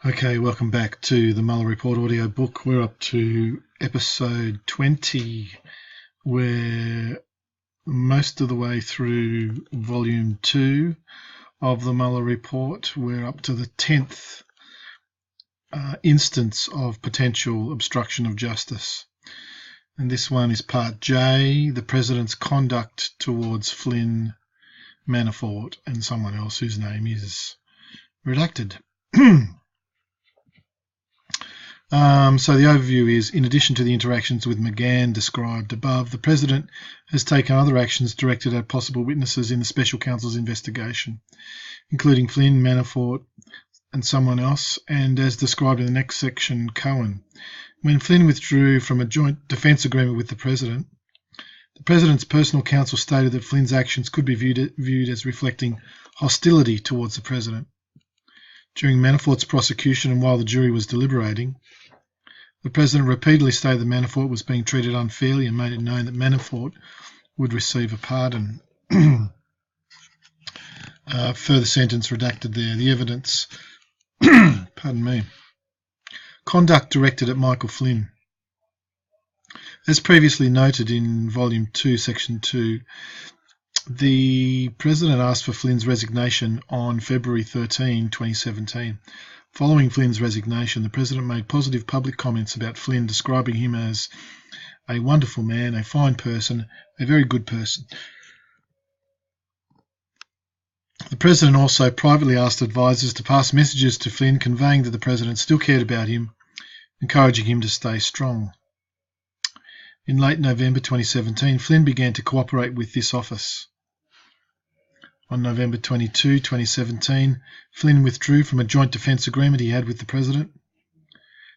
Okay, welcome back to the Mueller Report audiobook. We're up to episode 20. We're most of the way through volume 2 of the Mueller Report. We're up to the 10th instance of potential obstruction of justice. And this one is part J, the President's conduct towards Flynn, Manafort, and someone else whose name is redacted. So the overview is, in addition to the interactions with McGann described above, the President has taken other actions directed at possible witnesses in the Special Counsel's investigation, including Flynn, Manafort, and someone else, and as described in the next section, Cohen. When Flynn withdrew from a joint defence agreement with the President's personal counsel stated that Flynn's actions could be viewed as reflecting hostility towards the President. During Manafort's prosecution and while the jury was deliberating, the President repeatedly stated that Manafort was being treated unfairly and made it known that Manafort would receive a pardon. Further sentence redacted there. The evidence, conduct directed at Michael Flynn. As previously noted in Volume 2, Section 2, the President asked for Flynn's resignation on February 13, 2017. Following Flynn's resignation, the President made positive public comments about Flynn, describing him as a wonderful man, a fine person, a very good person. The President also privately asked advisers to pass messages to Flynn conveying that the President still cared about him, encouraging him to stay strong. In late November 2017, Flynn began to cooperate with this office. On November 22, 2017, Flynn withdrew from a joint defence agreement he had with the President.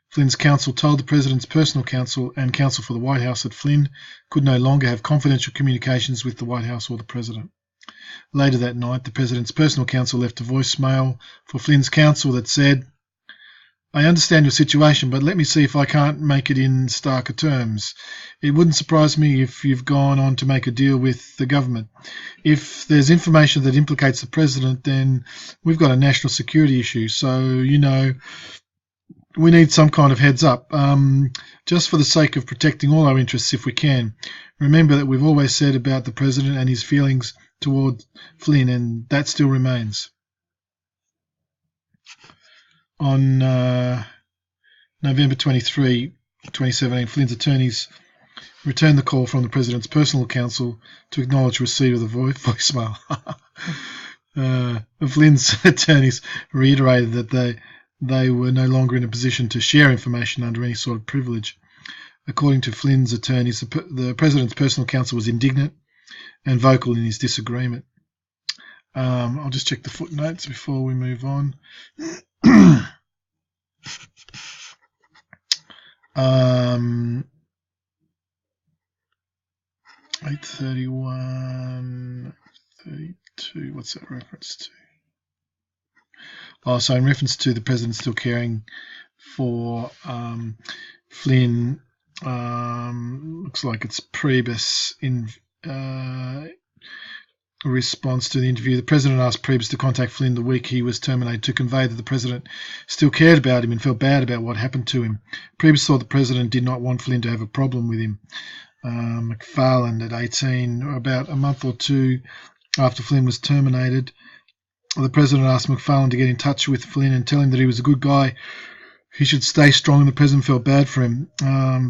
Flynn's counsel told the President's personal counsel and counsel for the White House that Flynn could no longer have confidential communications with the White House or the President. Later that night, the President's personal counsel left a voicemail for Flynn's counsel that said, "I understand your situation, but let me see if I can't make it in starker terms. It wouldn't surprise me if you've gone on to make a deal with the government. If there's information that implicates the President, then we've got a national security issue. So, we need some kind of heads up, just for the sake of protecting all our interests if we can. Remember that we've always said about the President and his feelings toward Flynn, and that still remains." On November 23, 2017, Flynn's attorneys returned the call from the President's personal counsel to acknowledge receipt of the voicemail. Flynn's attorneys reiterated that they were no longer in a position to share information under any sort of privilege. According to Flynn's attorneys, the President's personal counsel was indignant and vocal in his disagreement. I'll just check the footnotes before we move on. 831, 32, what's that reference to? So in reference to the President still caring for Flynn, looks like it's Priebus in response to the interview. The President asked Priebus to contact Flynn the week he was terminated to convey that the President still cared about him and felt bad about what happened to him. Priebus thought the President did not want Flynn to have a problem with him. McFarland at 18, about a month or two after Flynn was terminated, the President asked McFarland to get in touch with Flynn and tell him that he was a good guy. He should stay strong, and the President felt bad for him.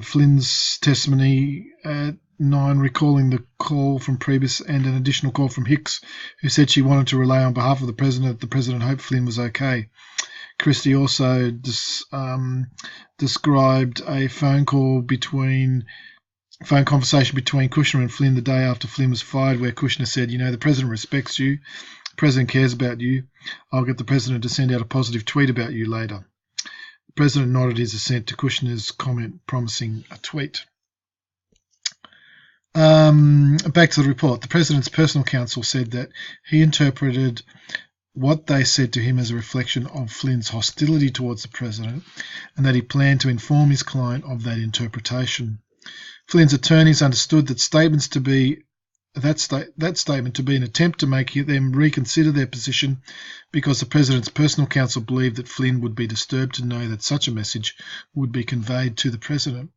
Flynn's testimony at 9, recalling the call from Priebus and an additional call from Hicks, who said she wanted to relay on behalf of the President that the President hoped Flynn was okay. Christie also described a phone conversation between Kushner and Flynn the day after Flynn was fired, where Kushner said, "The President respects you. The President cares about you. I'll get the President to send out a positive tweet about you later." The President nodded his assent to Kushner's comment, promising a tweet. Back to the report. The President's personal counsel said that he interpreted what they said to him as a reflection of Flynn's hostility towards the President, and that he planned to inform his client of that interpretation. Flynn's attorneys understood that statements to be that statement to be an attempt to make them reconsider their position because the President's personal counsel believed that Flynn would be disturbed to know that such a message would be conveyed to the President.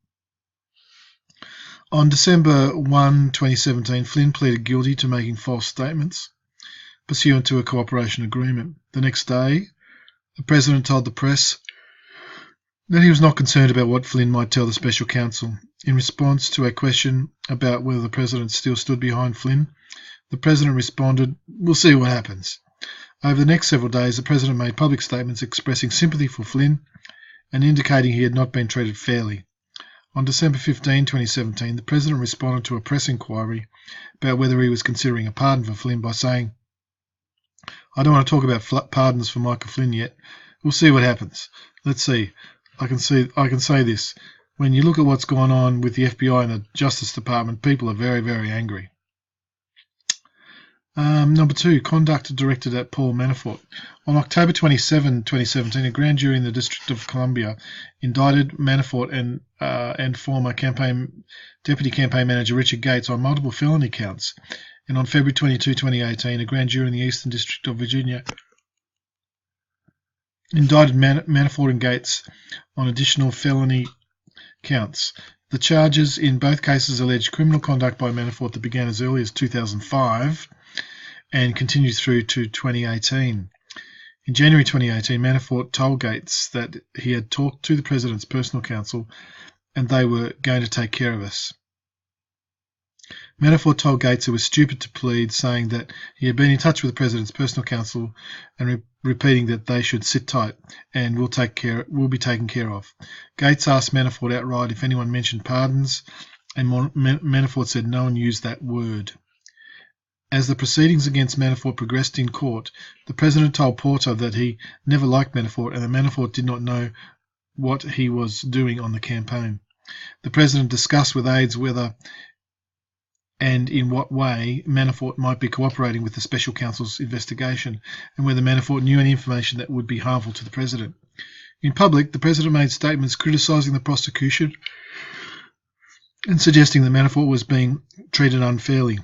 On December 1, 2017, Flynn pleaded guilty to making false statements pursuant to a cooperation agreement. The next day, the President told the press that he was not concerned about what Flynn might tell the special counsel. In response to a question about whether the President still stood behind Flynn, the President responded, "We'll see what happens." Over the next several days, the President made public statements expressing sympathy for Flynn and indicating he had not been treated fairly. On December 15, 2017, the President responded to a press inquiry about whether he was considering a pardon for Flynn by saying, "I don't want to talk about pardons for Michael Flynn yet. We'll see what happens. Let's see. I can say this. When you look at what's gone on with the FBI and the Justice Department, people are very, very angry." Number 2, conduct directed at Paul Manafort. On October 27, 2017, a grand jury in the District of Columbia indicted Manafort and former Deputy Campaign Manager Richard Gates on multiple felony counts. And on February 22, 2018, a grand jury in the Eastern District of Virginia indicted Manafort and Gates on additional felony counts. The charges in both cases alleged criminal conduct by Manafort that began as early as 2005 and continued through to 2018. In January 2018, Manafort told Gates that he had talked to the President's personal counsel and they were going to take care of us. Manafort told Gates it was stupid to plead, saying that he had been in touch with the President's personal counsel and repeating that they should sit tight and will be taken care of. Gates asked Manafort outright if anyone mentioned pardons, and Manafort said no one used that word. As the proceedings against Manafort progressed in court, the President told Porter that he never liked Manafort and that Manafort did not know what he was doing on the campaign. The President discussed with aides whether and in what way Manafort might be cooperating with the special counsel's investigation, and whether Manafort knew any information that would be harmful to the President. In public, the President made statements criticising the prosecution and suggesting that Manafort was being treated unfairly.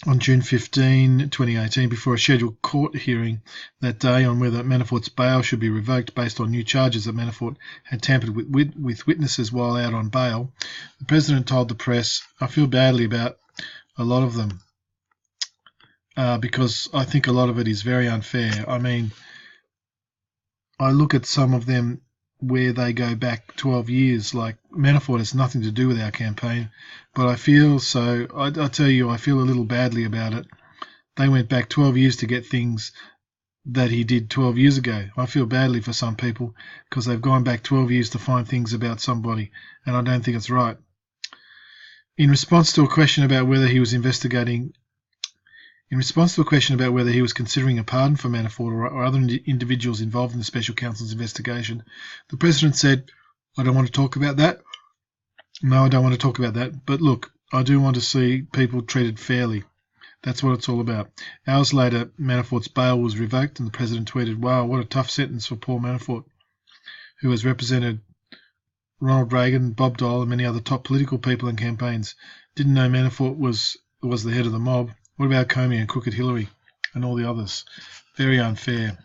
On June 15, 2018, before a scheduled court hearing that day on whether Manafort's bail should be revoked based on new charges that Manafort had tampered with witnesses while out on bail, the President told the press, "I feel badly about a lot of them because I think a lot of it is very unfair. I mean, I look at some of them where they go back 12 years, like Manafort has nothing to do with our campaign, but I feel I tell you, I feel a little badly about it. They went back 12 years to get things that he did 12 years ago. I feel badly for some people because they've gone back 12 years to find things about somebody, and I don't think it's right." In response to a question about whether he was considering a pardon for Manafort or other individuals involved in the special counsel's investigation, the President said, "I don't want to talk about that. No, I don't want to talk about that. But look, I do want to see people treated fairly. That's what it's all about." Hours later, Manafort's bail was revoked, and the President tweeted, "Wow, what a tough sentence for Paul Manafort, who has represented Ronald Reagan, Bob Dole, and many other top political people and campaigns. Didn't know Manafort was the head of the mob. What about Comey and Crooked Hillary and all the others? Very unfair."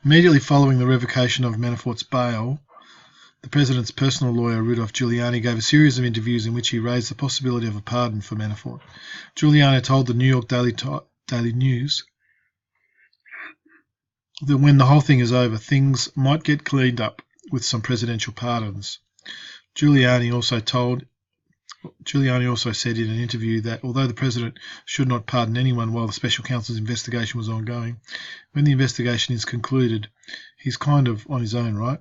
Immediately following the revocation of Manafort's bail, the President's personal lawyer, Rudolph Giuliani, gave a series of interviews in which he raised the possibility of a pardon for Manafort. Giuliani told the New York Daily News that when the whole thing is over, things might get cleaned up with some presidential pardons. Giuliani also said in an interview that although the President should not pardon anyone while the special counsel's investigation was ongoing, when the investigation is concluded, he's kind of on his own, right?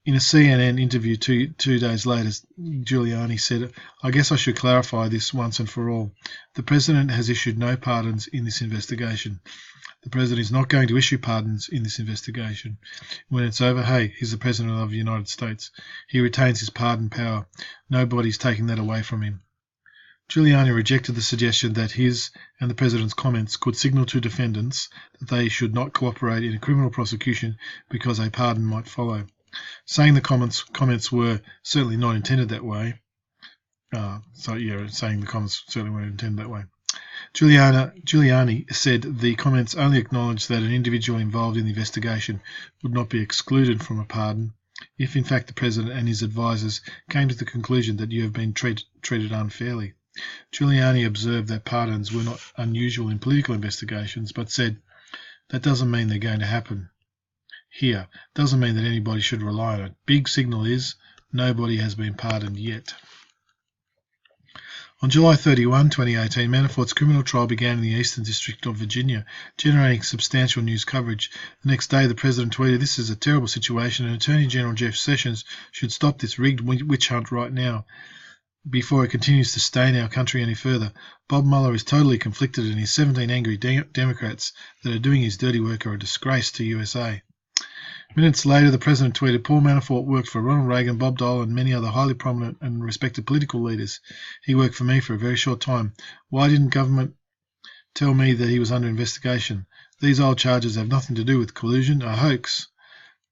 In a CNN interview two days later, Giuliani said, "I guess I should clarify this once and for all. The President has issued no pardons in this investigation. The President is not going to issue pardons in this investigation. When it's over, hey, he's the President of the United States. He retains his pardon power. Nobody's taking that away from him." Giuliani rejected the suggestion that his and the President's comments could signal to defendants that they should not cooperate in a criminal prosecution because a pardon might follow, saying the comments were certainly not intended that way. saying the comments certainly weren't intended that way. Giuliani said the comments only acknowledged that an individual involved in the investigation would not be excluded from a pardon if, in fact, the President and his advisers came to the conclusion that you have been treated unfairly. Giuliani observed that pardons were not unusual in political investigations, but said that doesn't mean they're going to happen here. Doesn't mean that anybody should rely on it. Big signal is nobody has been pardoned yet. On July 31, 2018, Manafort's criminal trial began in the Eastern District of Virginia, generating substantial news coverage. The next day, the President tweeted, "This is a terrible situation and Attorney General Jeff Sessions should stop this rigged witch hunt right now before it continues to stain our country any further. Bob Mueller is totally conflicted and his 17 angry Democrats that are doing his dirty work are a disgrace to USA." Minutes later, the President tweeted, "Paul Manafort worked for Ronald Reagan, Bob Dole and many other highly prominent and respected political leaders. He worked for me for a very short time. Why didn't government tell me that he was under investigation? These old charges have nothing to do with collusion, a hoax."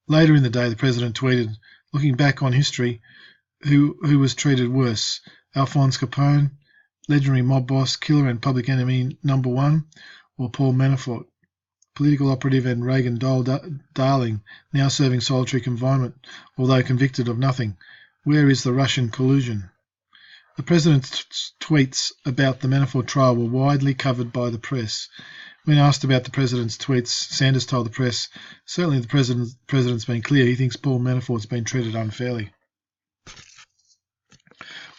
Later in the day, the President tweeted, "Looking back on history, who was treated worse? Alphonse Capone, legendary mob boss, killer and public enemy number one, or Paul Manafort, political operative and Reagan darling, now serving solitary confinement, although convicted of nothing? Where is the Russian collusion?" The President's tweets about the Manafort trial were widely covered by the press. When asked about the President's tweets, Sanders told the press, "Certainly the President's been clear. He thinks Paul Manafort's been treated unfairly."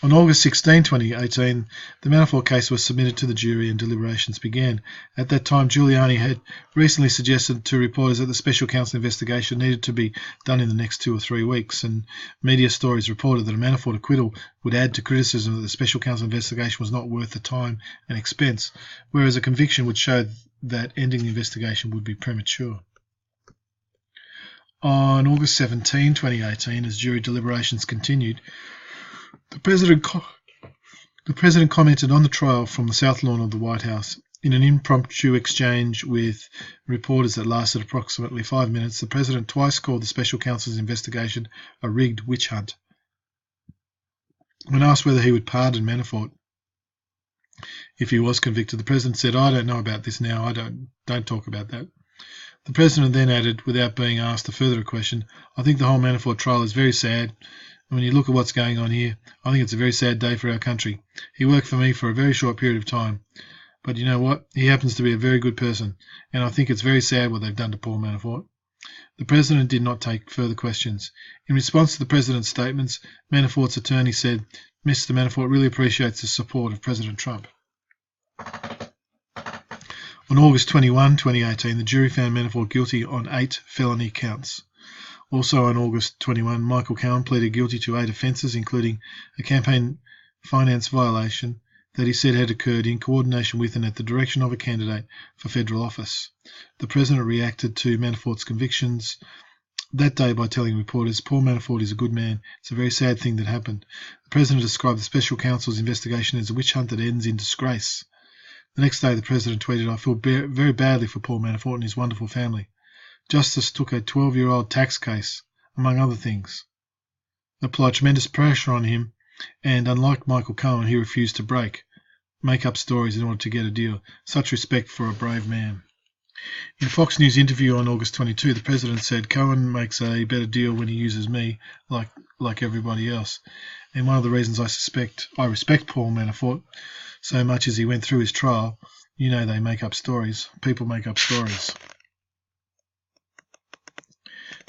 On August 16, 2018, the Manafort case was submitted to the jury and deliberations began. At that time, Giuliani had recently suggested to reporters that the special counsel investigation needed to be done in the next 2 or 3 weeks, and media stories reported that a Manafort acquittal would add to criticism that the special counsel investigation was not worth the time and expense, whereas a conviction would show that ending the investigation would be premature. On August 17, 2018, as jury deliberations continued, the President commented on the trial from the South Lawn of the White House. In an impromptu exchange with reporters that lasted approximately 5 minutes, the President twice called the special counsel's investigation a rigged witch hunt. When asked whether he would pardon Manafort if he was convicted, the President said, "I don't know about this now. I don't talk about that." The President then added, without being asked a further question, "I think the whole Manafort trial is very sad. When you look at what's going on here, I think it's a very sad day for our country. He worked for me for a very short period of time. But you know what? He happens to be a very good person, and I think it's very sad what they've done to Paul Manafort." The President did not take further questions. In response to the President's statements, Manafort's attorney said, "Mr. Manafort really appreciates the support of President Trump." On August 21, 2018, the jury found Manafort guilty on 8 felony counts. Also on August 21, Michael Cohen pleaded guilty to 8 offences, including a campaign finance violation that he said had occurred in coordination with and at the direction of a candidate for federal office. The President reacted to Manafort's convictions that day by telling reporters, "Paul Manafort is a good man. It's a very sad thing that happened." The President described the special counsel's investigation as a witch hunt that ends in disgrace. The next day, the President tweeted, "I feel very badly for Paul Manafort and his wonderful family. Justice took a 12-year-old tax case, among other things, applied tremendous pressure on him, and unlike Michael Cohen, he refused to make up stories in order to get a deal. Such respect for a brave man." In a Fox News interview on August 22, the President said, "Cohen makes a better deal when he uses me, like everybody else. And one of the reasons I respect Paul Manafort so much as he went through his trial. You know they make up stories. People make up stories."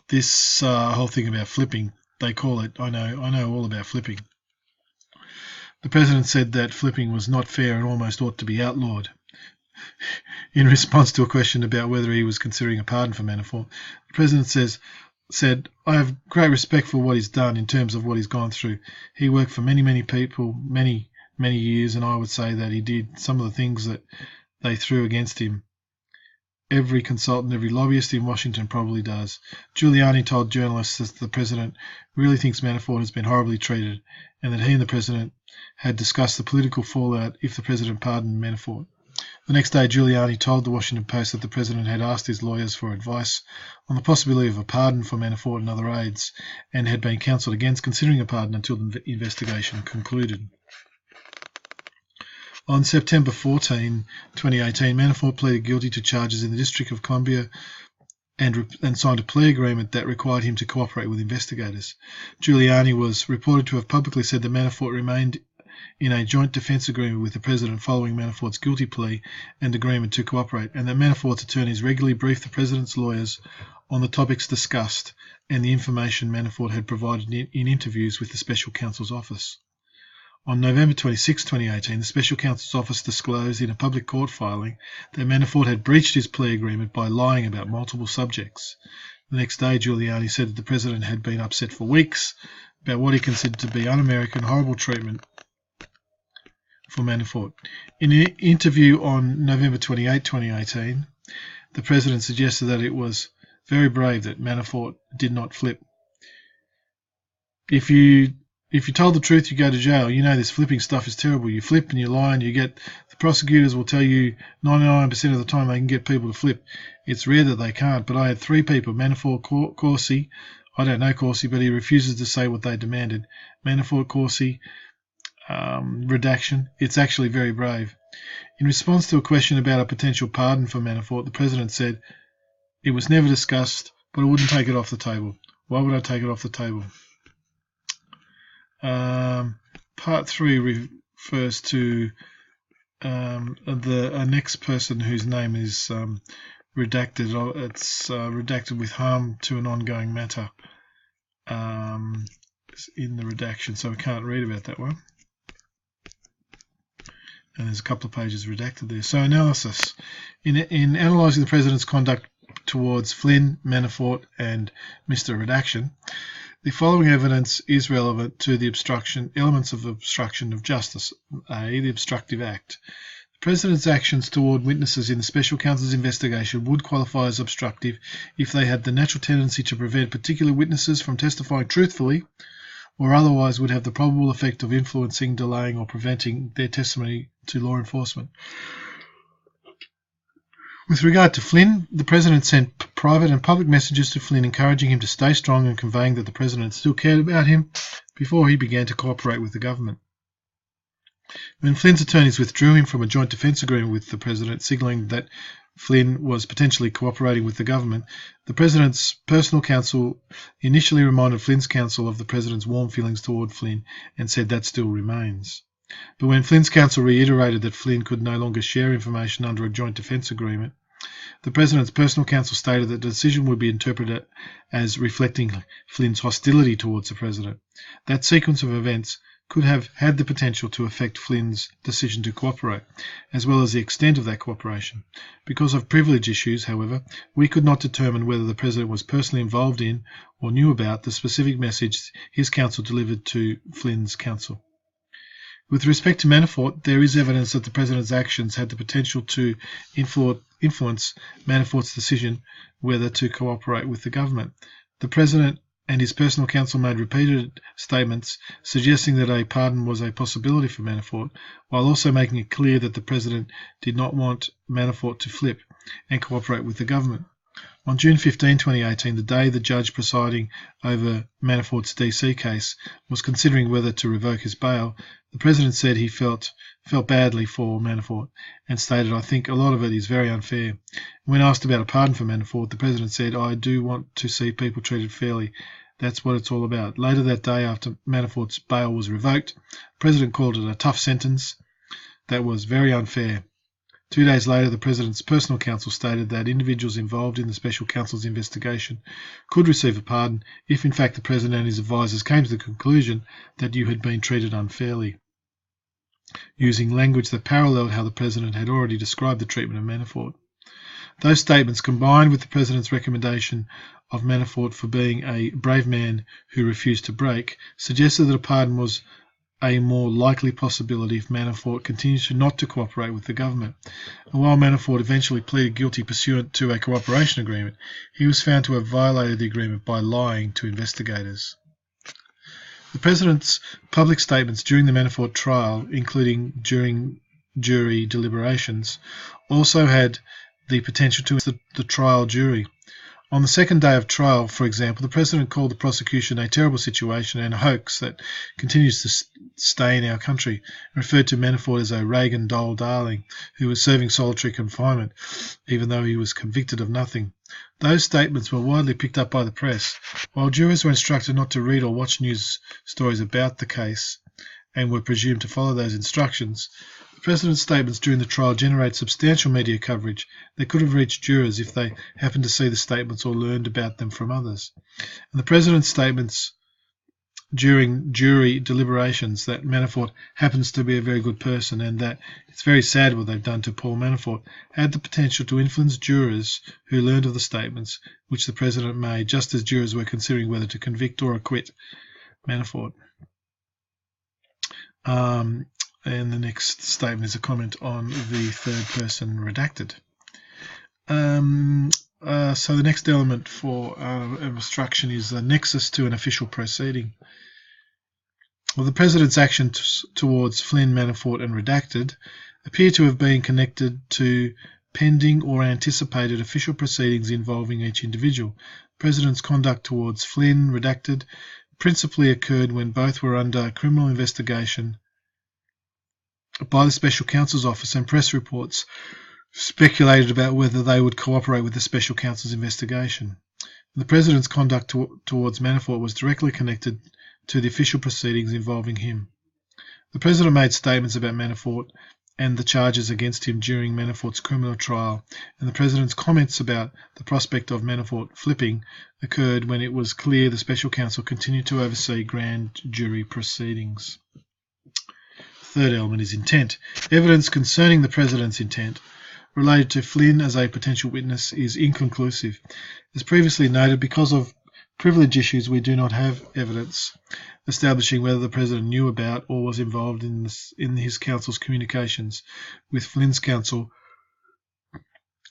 This whole thing about flipping, they call it, I know all about flipping. The President said that flipping was not fair and almost ought to be outlawed. In response to a question about whether he was considering a pardon for Manafort, the President said, "I have great respect for what he's done in terms of what he's gone through. He worked for many people, many years, and I would say that he did some of the things that they threw against him. Every consultant, every lobbyist in Washington probably does." Giuliani told journalists that the President really thinks Manafort has been horribly treated and that he and the President had discussed the political fallout if the President pardoned Manafort. The next day, Giuliani told the Washington Post that the president had asked his lawyers for advice on the possibility of a pardon for Manafort and other aides, and had been counselled against considering a pardon until the investigation concluded. On September 14, 2018, Manafort pleaded guilty to charges in the District of Columbia and signed a plea agreement that required him to cooperate with investigators. Giuliani was reported to have publicly said that Manafort remained in a joint defence agreement with the president following Manafort's guilty plea and agreement to cooperate, and that Manafort's attorneys regularly briefed the president's lawyers on the topics discussed and the information Manafort had provided in interviews with the special counsel's office. On November 26, 2018, the Special Counsel's Office disclosed in a public court filing that Manafort had breached his plea agreement by lying about multiple subjects. The next day, Giuliani said that the president had been upset for weeks about what he considered to be un-American, horrible treatment for Manafort. In an interview on November 28, 2018, the president suggested that it was very brave that Manafort did not flip. If you told the truth, you go to jail. You know this flipping stuff is terrible. You flip and you lie and you get... The prosecutors will tell you 99% of the time they can get people to flip. It's rare that they can't, but I had 3 people, Manafort, Corsi. I don't know Corsi, but he refuses to say what they demanded. Manafort, Corsi, redaction. It's actually very brave. In response to a question about a potential pardon for Manafort, the president said, "It was never discussed, but I wouldn't take it off the table." Why would I take it off the table? Part 3 refers to the next person whose name is redacted. It's redacted with harm to an ongoing matter in the redaction, so we can't read about that one. And there's a couple of pages redacted there. So analysis. In analysing the president's conduct towards Flynn, Manafort and Mr. Redaction, the following evidence is relevant to the elements of obstruction of justice, i.e. the obstructive act. The president's actions toward witnesses in the special counsel's investigation would qualify as obstructive if they had the natural tendency to prevent particular witnesses from testifying truthfully, or otherwise would have the probable effect of influencing, delaying or preventing their testimony to law enforcement. With regard to Flynn, the president sent private and public messages to Flynn encouraging him to stay strong and conveying that the president still cared about him before he began to cooperate with the government. When Flynn's attorneys withdrew him from a joint defence agreement with the president, signalling that Flynn was potentially cooperating with the government, the president's personal counsel initially reminded Flynn's counsel of the president's warm feelings toward Flynn and said that still remains. But when Flynn's counsel reiterated that Flynn could no longer share information under a joint defence agreement, the president's personal counsel stated that the decision would be interpreted as reflecting Flynn's hostility towards the president. That sequence of events could have had the potential to affect Flynn's decision to cooperate, as well as the extent of that cooperation. Because of privilege issues, however, we could not determine whether the president was personally involved in or knew about the specific message his counsel delivered to Flynn's counsel. With respect to Manafort, there is evidence that the president's actions had the potential to influence Manafort's decision whether to cooperate with the government. The president and his personal counsel made repeated statements suggesting that a pardon was a possibility for Manafort, while also making it clear that the president did not want Manafort to flip and cooperate with the government. On June 15, 2018, the day the judge presiding over Manafort's DC case was considering whether to revoke his bail, the president said he felt badly for Manafort and stated, "I think a lot of it is very unfair." When asked about a pardon for Manafort, the president said, "I do want to see people treated fairly. That's what it's all about." Later that day, after Manafort's bail was revoked, the president called it a tough sentence that was very unfair. 2 days later, the president's personal counsel stated that individuals involved in the special counsel's investigation could receive a pardon if in fact the president and his advisers came to the conclusion that you had been treated unfairly, using language that paralleled how the president had already described the treatment of Manafort. Those statements, combined with the president's recommendation of Manafort for being a brave man who refused to break, suggested that a pardon was a more likely possibility if Manafort continued not to cooperate with the government. And while Manafort eventually pleaded guilty pursuant to a cooperation agreement, he was found to have violated the agreement by lying to investigators. The president's public statements during the Manafort trial, including during jury deliberations also had the potential to influence the trial jury. On the second day of trial, for example, the President called the prosecution a terrible situation and a hoax that continues to stay in our country, and referred to Manafort as a Reagan doll darling who was serving solitary confinement, even though he was convicted of nothing. Those statements were widely picked up by the press. While jurors were instructed not to read or watch news stories about the case and were presumed to follow those instructions, the President's statements during the trial generated substantial media coverage that could have reached jurors if they happened to see the statements or learned about them from others. And the President's statements during jury deliberations that Manafort happens to be a very good person and that it's very sad what they've done to Paul Manafort had the potential to influence jurors who learned of the statements which the President made just as jurors were considering whether to convict or acquit Manafort. And the next statement is a comment on the third person redacted. So the next element for obstruction is the nexus to an official proceeding. Well, the President's actions towards Flynn, Manafort and redacted appear to have been connected to pending or anticipated official proceedings involving each individual. The President's conduct towards Flynn, redacted, principally occurred when both were under criminal investigation by the Special Counsel's Office, and press reports speculated about whether they would cooperate with the Special Counsel's investigation. The President's conduct towards Manafort was directly connected to the official proceedings involving him. The President made statements about Manafort and the charges against him during Manafort's criminal trial, and the President's comments about the prospect of Manafort flipping occurred when it was clear the Special Counsel continued to oversee grand jury proceedings. Third element is intent. Evidence concerning the President's intent related to Flynn as a potential witness is inconclusive. As previously noted, because of privilege issues, we do not have evidence establishing whether the President knew about or was involved in his counsel's communications with Flynn's counsel,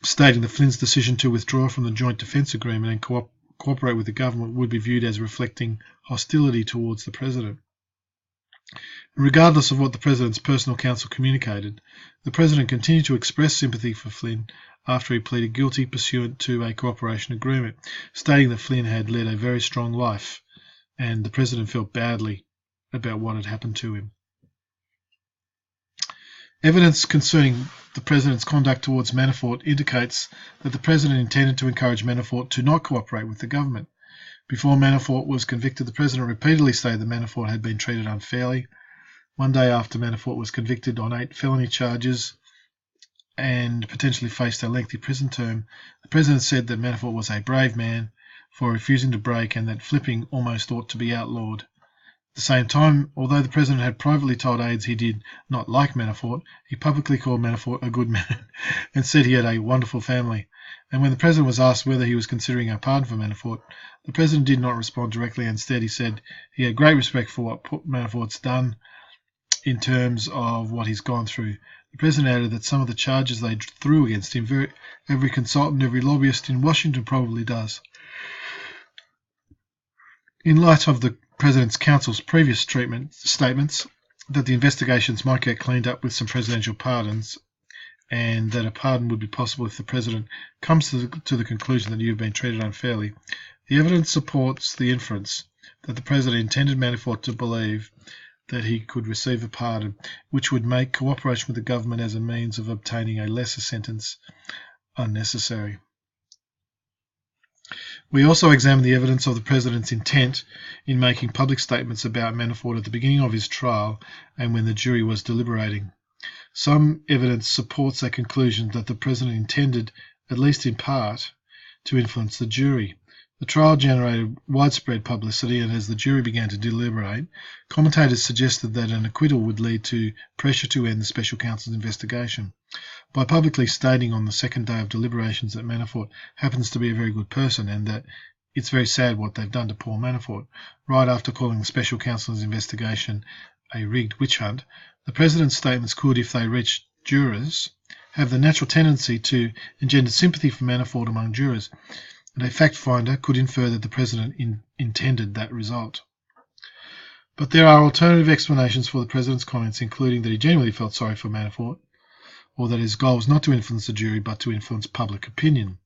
stating that Flynn's decision to withdraw from the Joint Defence Agreement and cooperate with the government would be viewed as reflecting hostility towards the President. Regardless of what the President's personal counsel communicated, the President continued to express sympathy for Flynn after he pleaded guilty pursuant to a cooperation agreement, stating that Flynn had led a very strong life and the President felt badly about what had happened to him. Evidence concerning the President's conduct towards Manafort indicates that the President intended to encourage Manafort to not cooperate with the government. Before Manafort was convicted, the President repeatedly stated that Manafort had been treated unfairly. One day after Manafort was convicted on 8 felony charges and potentially faced a lengthy prison term, the President said that Manafort was a brave man for refusing to break and that flipping almost ought to be outlawed. At the same time, although the President had privately told aides he did not like Manafort, he publicly called Manafort a good man and said he had a wonderful family. And when the President was asked whether he was considering a pardon for Manafort, the President did not respond directly. Instead, he said he had great respect for what Manafort's done in terms of what he's gone through. The President added that some of the charges they threw against him, every consultant, every lobbyist in Washington probably does. In light of the President's counsel's previous statements that the investigations might get cleaned up with some presidential pardons, and that a pardon would be possible if the President comes to the conclusion that you have been treated unfairly, the evidence supports the inference that the President intended Manafort to believe that he could receive a pardon, which would make cooperation with the government as a means of obtaining a lesser sentence unnecessary. We also examined the evidence of the President's intent in making public statements about Manafort at the beginning of his trial and when the jury was deliberating. Some evidence supports a conclusion that the President intended, at least in part, to influence the jury. The trial generated widespread publicity, and as the jury began to deliberate, commentators suggested that an acquittal would lead to pressure to end the Special Counsel's investigation. By publicly stating on the second day of deliberations that Manafort happens to be a very good person and that it's very sad what they've done to Paul Manafort, right after calling the Special Counsel's investigation a rigged witch hunt, the President's statements could, if they reached jurors, have the natural tendency to engender sympathy for Manafort among jurors, and a fact finder could infer that the President intended that result. But there are alternative explanations for the President's comments, including that he genuinely felt sorry for Manafort, or that his goal was not to influence the jury but to influence public opinion.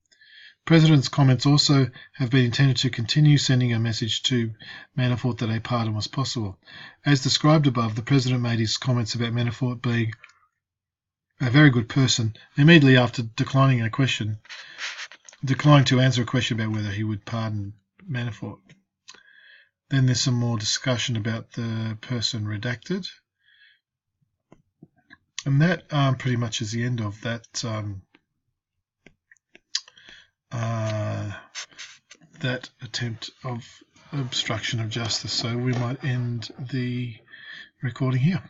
The President's comments also have been intended to continue sending a message to Manafort that a pardon was possible. As described above, the President made his comments about Manafort being a very good person immediately after declining to answer a question about whether he would pardon Manafort. Then there's some more discussion about the person redacted. And that pretty much is the end of that that attempt of obstruction of justice. So we might end the recording here.